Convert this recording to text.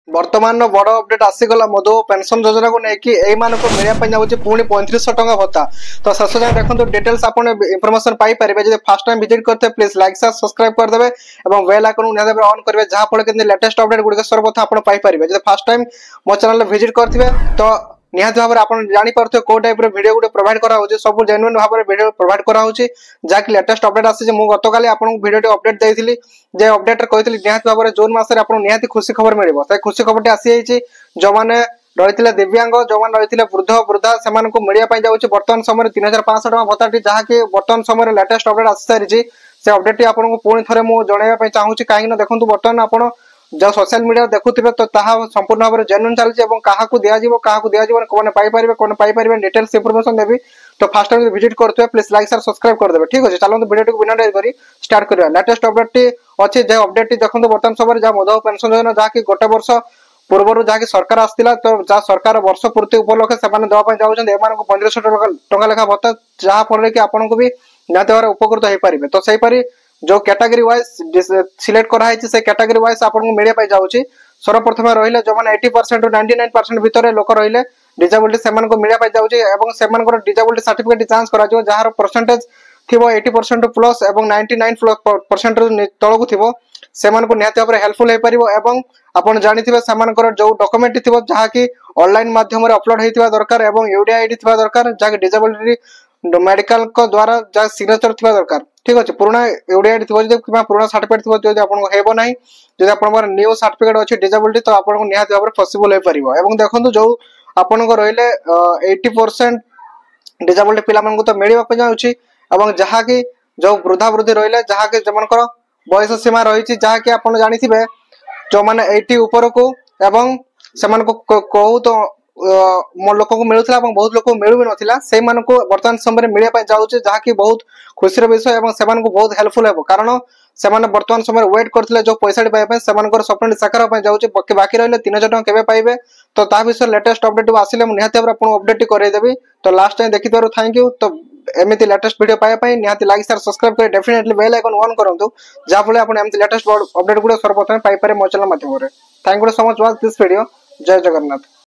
वर्तमान बड़ अपडेट आसीगला मधु पेंशन योजना को लेकिन यही मिलने जाऊँगी पुणी 3500 टंका भत्ता। तो शेष जाए देखो डिटेल्स आप इनफॉरमेशन पाइपर जब फर्स्ट टाइम विजिट करते प्लीज लाइक शेयर सब्सक्राइब करदे और बेल आइकन निहाती ऑन करेंगे जहाँफल कि लेटेस्ट अपडेट गुड़िक सर्वप्रथम आप पाइपर। जब फर्स्ट टाइम मो चैनल विजिट करते तो निहाती भाव आप जापर कौ टाइप भिडियो गोटे प्रोवाइड करा सब जेन्युइन भाव में भिडियो प्रोवाइड करा जहाँकि लेटेस्ट अपडेट आसी गतकाली आपको भिडियो अपडेट देती जे अपडेट कही निहाती भाव में जून मसरे आपको निहाती खुशी खबर मिले से खुशी खबर आसी जो मैंने रही दिव्यांग जो मैंने रही वृद्ध वृद्धा से मिलने जाऊँगी बर्तमान समय 3500 टका भत्ता जहाँकि बर्तमान समय लेटेस्ट अपडेट आसी सारी से अपडेट आपको पुणी थे मुझे जनवाई चाहूँगी कहीं देखो बर्तमान आप जो सोशल मीडिया देखुवे तो संपूर्ण भाव में जेन्युइन चलती क्या दिज्व कौन पाइपर कौन पाइपर डिटेल्स इनफॉरमेशन देवी। तो फर्स्ट टाइम विजिट करते प्लीज लाइक शेयर सब्सक्राइब करदे ठीक अच्छे। चलो वीडियो को बिना डेरी कर स्टार्ट करवा। लेटेस्ट अपडेट अच्छी जो अपडेट देखो बर्तमान समय जहाँ मधुबाबू पेंशन योजना जहाँकि गोटे वर्ष पूर्व जहाँकि सरकार आसाला तो जहाँ सरकार वर्ष पूर्ति उपलक्षे से देवाई चाहते एम 3500 टका लेखा भत्ता जहाँफल कि आपको भी निहत भाव उपकृत हो पारे। तो सहीपरि जो कैटेगरी वाइज सिलेक्ट कराई से कैटेगरी वाइज आपको मिलने जाऊँगी सर्वप्रथम रही जो मैंने 80% ରୁ 99% भितर लोक रही डिजेबिलिटी से मिलने जाऊँगी डिजेबिलिटी सर्टिफिकेट जांच कर जार परसेंटेज थी 80% प्लस और 99% तलू थी से निहत भाव में हेल्पफुल हो पार। आप जानते हैं जो डॉक्यूमेंट थी जहाँकि ऑनलाइन माध्यम अपलोड होता दरकार और यूडीआई आईडी थी दरकार जहाँकि डिजेबिलिटी मेडिकल द्वारा जहाँ सिग्नेचर थी दरकार ठीक अच्छे। पुराना यूडीआई आईडी थी पुराना सर्टिफिकेट थी जो आपको नहीं जब आप न्यू सर्टिफिकेट अच्छी डिजेबिलिटी तो आपको निहत भाव में पॉसिबल हो पार। देखो जो आपको रही 80% डिजेबिलिटी पिला तो मिलवाक जाऊँगी और जहाँकि जो वृद्धा वृद्धि रही जहाँकि जो बयस सीमा रही जहाँकि आप जानते जो मैंने 80 ऊपर को एवं से कहू तो लोक को मिलूला बहुत लोक मिलू भी नाला से बर्तमान समय मिलने जाऊँगी जहाँकि बहुत खुशी विषय और से बहुत हेल्पफुल हो कारण से बर्तमान समय वेट करते जो पैसा पाइबा स्वप्न साकार जाऊँगी बाकी रही 3000 टका केवे पाइबे। तो विषय लेटेस्ट अपडेट आसिले निहती भाव में अपडेट करदेवी। तो लास्ट टाइम देखि थैंक यू। तो एमती लेटेस्ट वीडियो पाइबा निहती लाइक शेयर सब्सक्राइब कर डेफिनेटली बेल आइकन ऑन करूँ जहाँफल आप लेटेस्ट अपडेट गुड सर्वप्रथम पाइपर मो चैनल माध्यम। Thank you so much watch this video. Jai Jagannath.